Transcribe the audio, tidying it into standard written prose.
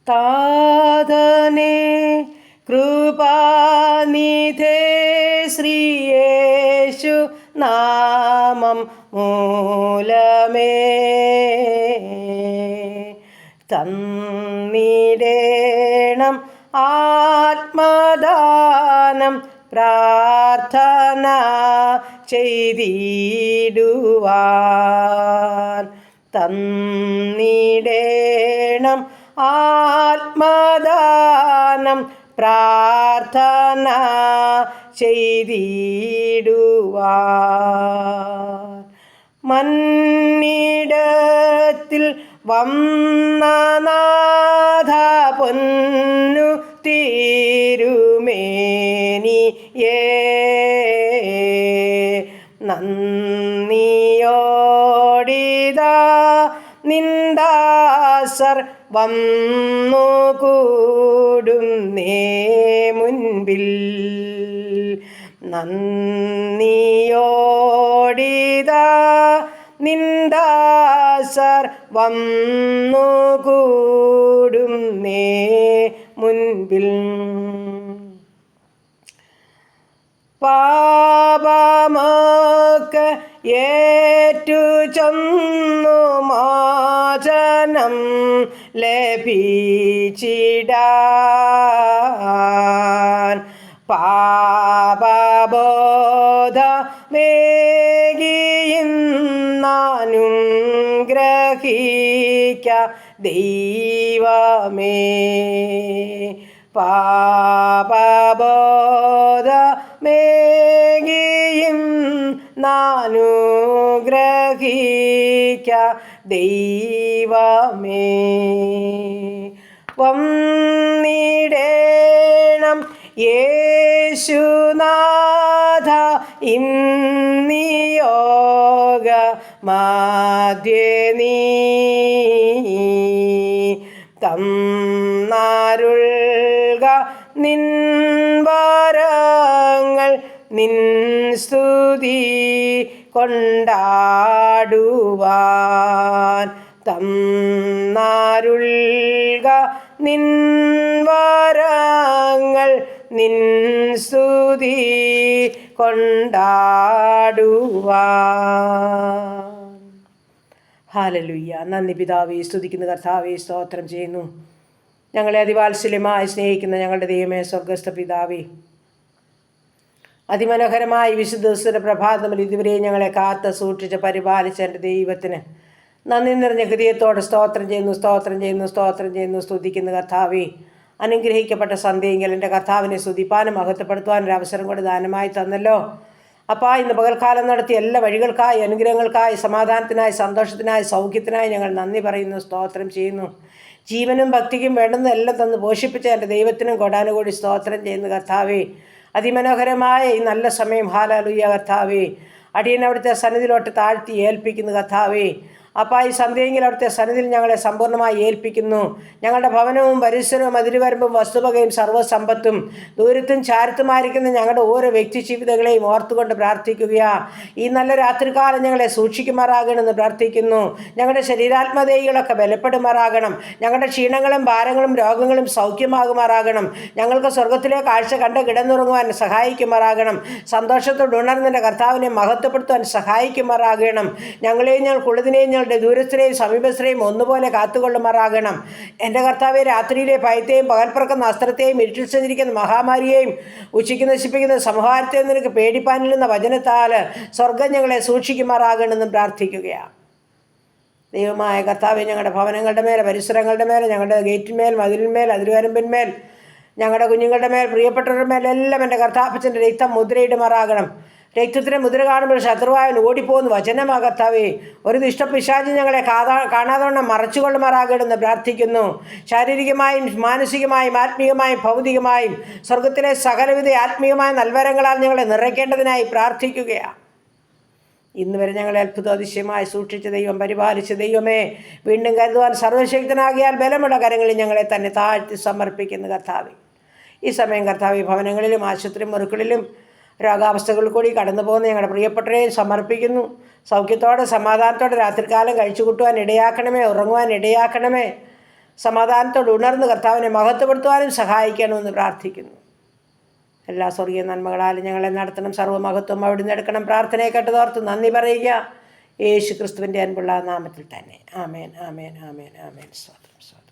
താതനെ കൃപാനിധേ ശ്രീയേശു നാമം മൂലമേ തന്നിടേണം ആത്മദാനം പ്രാർത്ഥന ചെയ്തിടുവാൻ തന്നിടേണം ആത്മദാനം പ്രാർത്ഥന ചെയ്തിടുവാൻ മന്നിടത്തിൽ വന്ന നാഥ പൊന്നു തിരുമേനിയേ നന്ദിയോടിതാ നിന്ദാസർ വന്നു കൂടുന്നേ മുൻപിൽ നന്ദിയോടിതാ നിന്ദാസർ വന്നു കൂടുന്നേ മുൻപിൽ പാപമൊക്കെ ഏറ്റു ചെന്നു മോചനം ലഭിച്ചിടാൻ പാപബോധമേകിയുന്നാനും ഗ്രഹിക്ക ദൈവമേ പാപബോധമേകിയും നാനുഗ്രഹിക്ക ദൈവമേ വന്നിടേണം യേശുനാഥ ഇന്നിയോഗ മാധ്യേ നീ തന്നാരുൾക നിൻ വരങ്ങൾ നിൻ സ്തുതി കൊണ്ടാടുവാൻ തന്നാരുൾക നിൻ വരങ്ങൾ നിൻ സ്തുതി കൊണ്ടാടുവാൻ. ഹല്ലേലൂയ. നന്ദി പിതാവേ, സ്തുതിക്കുന്ന കർത്താവേ, സ്തോത്രം ചെയ്യുന്നു. ഞങ്ങളെ അതിവാത്സല്യമായി സ്നേഹിക്കുന്ന ഞങ്ങളുടെ ദൈവമേ, സ്വർഗസ്ഥ പിതാവേ, അതിമനോഹരമായി വിശുദ്ധ ദിവസത്തിൻ്റെ പ്രഭാതത്തിൽ ഇതുവരെ ഞങ്ങളെ കാത്ത് സൂക്ഷിച്ച് പരിപാലിച്ച എൻ്റെ ദൈവത്തിന് നന്ദി നിറഞ്ഞ ഹൃദയത്തോടെ സ്തോത്രം ചെയ്യുന്നു, സ്തോത്രം ചെയ്യുന്നു, സ്തോത്രം ചെയ്യുന്നു. സ്തുതിക്കുന്ന കർത്താവേ, അനുഗ്രഹിക്കപ്പെട്ട സന്ധ്യയെങ്കിൽ എൻ്റെ കർത്താവിനെ സ്തുതിപ്പാനും മഹത്വപ്പെടുത്തുവാനൊരു അവസരം കൂടി ദാനമായി തന്നല്ലോ. അപ്പോൾ ഇന്ന് പകൽക്കാലം നടത്തിയ എല്ലാ വഴികൾക്കായി, അനുഗ്രഹങ്ങൾക്കായി, സമാധാനത്തിനായി, സന്തോഷത്തിനായി, സൗഖ്യത്തിനായി ഞങ്ങൾ നന്ദി പറയുന്നു, സ്തോത്രം ചെയ്യുന്നു. ജീവനും ഭക്തിക്കും വേണ്ടുന്നതെല്ലാം തന്ന് പോഷിപ്പിച്ച എൻ്റെ ദൈവത്തിനും കൊടാനുകൂടി സ്തോത്രം ചെയ്യുന്നു കർത്താവേ. അതിമനോഹരമായ ഈ നല്ല സമയം ഹല്ലേലൂയ കർത്താവേ, അടിയൻ അവിടുത്തെ സന്നിധിയിലോട്ട് താഴ്ത്തി ഏൽപ്പിക്കുന്നു കർത്താവേ. അപ്പോൾ ഈ സന്ധ്യയെങ്കിൽ അവിടുത്തെ സന്നിധിയിൽ ഞങ്ങളെ സമ്പൂർണ്ണമായി ഏൽപ്പിക്കുന്നു. ഞങ്ങളുടെ ഭവനവും പരിസരവും അതിരുവരമ്പും വസ്തുവകയും സർവ്വസമ്പത്തും ദൂരത്തും ചാരത്തുമായിരിക്കുന്ന ഞങ്ങളുടെ ഓരോ വ്യക്തി ജീവിതങ്ങളെയും ഓർത്തുകൊണ്ട് പ്രാർത്ഥിക്കുകയാ. ഈ നല്ല രാത്രികാലം ഞങ്ങളെ സൂക്ഷിക്കുമാറാകണമെന്ന് പ്രാർത്ഥിക്കുന്നു. ഞങ്ങളുടെ ശരീരാത്മദേഹികളൊക്കെ ബലപ്പെടുമാറാകണം. ഞങ്ങളുടെ ക്ഷീണങ്ങളും ഭാരങ്ങളും രോഗങ്ങളും സൗഖ്യമാകുമാറാകണം. ഞങ്ങൾക്ക് സ്വർഗത്തിലെ കാഴ്ച കണ്ട് കിടന്നുറങ്ങുവാൻ സഹായിക്കുമാറാകണം. സന്തോഷത്തോട് ഉണർന്നിൻ്റെ കർത്താവിനെ മഹത്വപ്പെടുത്തുവാൻ സഹായിക്കുമാറാകണം. ഞങ്ങളെയും ഞങ്ങൾക്കുള്ളതിനെയും ഞങ്ങളുടെ ദൂരസ്ഥരെയും സമീപസ്ഥരെയും ഒന്നുപോലെ കാത്തുകൊള്ളുമാറാകണം. എൻ്റെ കർത്താവെ, രാത്രിയിലെ ഭയത്തെയും പകൽപ്പറക്കുന്ന അസ്ത്രത്തെയും ഇരുട്ടിൽ സഞ്ചരിക്കുന്ന മഹാമാരിയെയും ഉച്ചയ്ക്ക് നശിപ്പിക്കുന്ന സംഹാരത്തെയും നിനക്ക് പേടിപ്പാനില്ലെന്ന വചനത്താൽ സ്വർഗം ഞങ്ങളെ സൂക്ഷിക്കുമാറാകണമെന്നും പ്രാർത്ഥിക്കുകയാണ്. ദൈവമായ കർത്താവെ, ഞങ്ങളുടെ ഭവനങ്ങളുടെ മേലെ, പരിസരങ്ങളുടെ മേലെ, ഞങ്ങളുടെ ഗേറ്റിന്മേൽ, മതിലിന്മേൽ, അതിരുവരമ്പിന്മേൽ, ഞങ്ങളുടെ കുഞ്ഞുങ്ങളുടെ മേൽ, പ്രിയപ്പെട്ടവരുടെ മേലെല്ലാം എൻ്റെ കർത്താപ്പച്ചൻ്റെ രക്തം മുദ്രയിടുമാറാകണം. രക്തത്തിൻ്റെ മുദ്ര കാണുമ്പോൾ ശത്രുവായൻ ഓടിപ്പോകുന്ന വചനമാ കർത്താവേ. ഒരു ദുഷ്ടപിശാചി ഞങ്ങളെ കാണാതവണ്ണം മറച്ചുകൊള്ളുമാറാകണമെന്ന് പ്രാർത്ഥിക്കുന്നു. ശാരീരികമായും മാനസികമായും ആത്മീയമായും ഭൗതികമായും സ്വർഗത്തിലെ സകലവിധ ആത്മീയമായ നൽവരങ്ങളാൽ ഞങ്ങളെ നിറയ്ക്കേണ്ടതിനായി പ്രാർത്ഥിക്കുകയാണ്. ഇന്ന് വരെ ഞങ്ങളെ അത്ഭുത അതിശയമായി സൂക്ഷിച്ച ദൈവം, പരിപാലിച്ച ദൈവമേ, വീണ്ടും കരുതുവാൻ സർവ്വശക്തനാകിയാൽ ബലമുള്ള കരങ്ങളിൽ ഞങ്ങളെ തന്നെ താഴ്ത്തി സമർപ്പിക്കുന്നു കർത്താവേ. ഈ സമയം കർത്താവേ, ഭവനങ്ങളിലും ആശുപത്രി മുറികളിലും രോഗാവസ്ഥകളിൽ കൂടി കടന്നു പോകുന്ന ഞങ്ങളുടെ പ്രിയപ്പെട്ടവരെയും സമർപ്പിക്കുന്നു. സൗഖ്യത്തോടെ സമാധാനത്തോടെ രാത്രികാലം കഴിച്ചു കൂട്ടുവാൻ ഇടയാക്കണമേ, ഉറങ്ങുവാൻ ഇടയാക്കണമേ. സമാധാനത്തോട് ഉണർന്ന് കർത്താവിനെ മഹത്വപ്പെടുത്തുവാനും സഹായിക്കണമെന്ന് പ്രാർത്ഥിക്കുന്നു. എല്ലാ സ്വർഗീയ നന്മകളാലും ഞങ്ങളെ നടത്തണം. സർവ്വമഹത്വം അവിടുന്ന് എടുക്കണം. പ്രാർത്ഥനയെ കേട്ടതോർത്ത് നന്ദി പറയുക യേശു ക്രിസ്തുവിൻ്റെ അൻപുള്ള നാമത്തിൽ തന്നെ. ആമേൻ, ആമേൻ, ആമേൻ, ആമേൻ. സ്തോത്രം, സ്തോത്രം.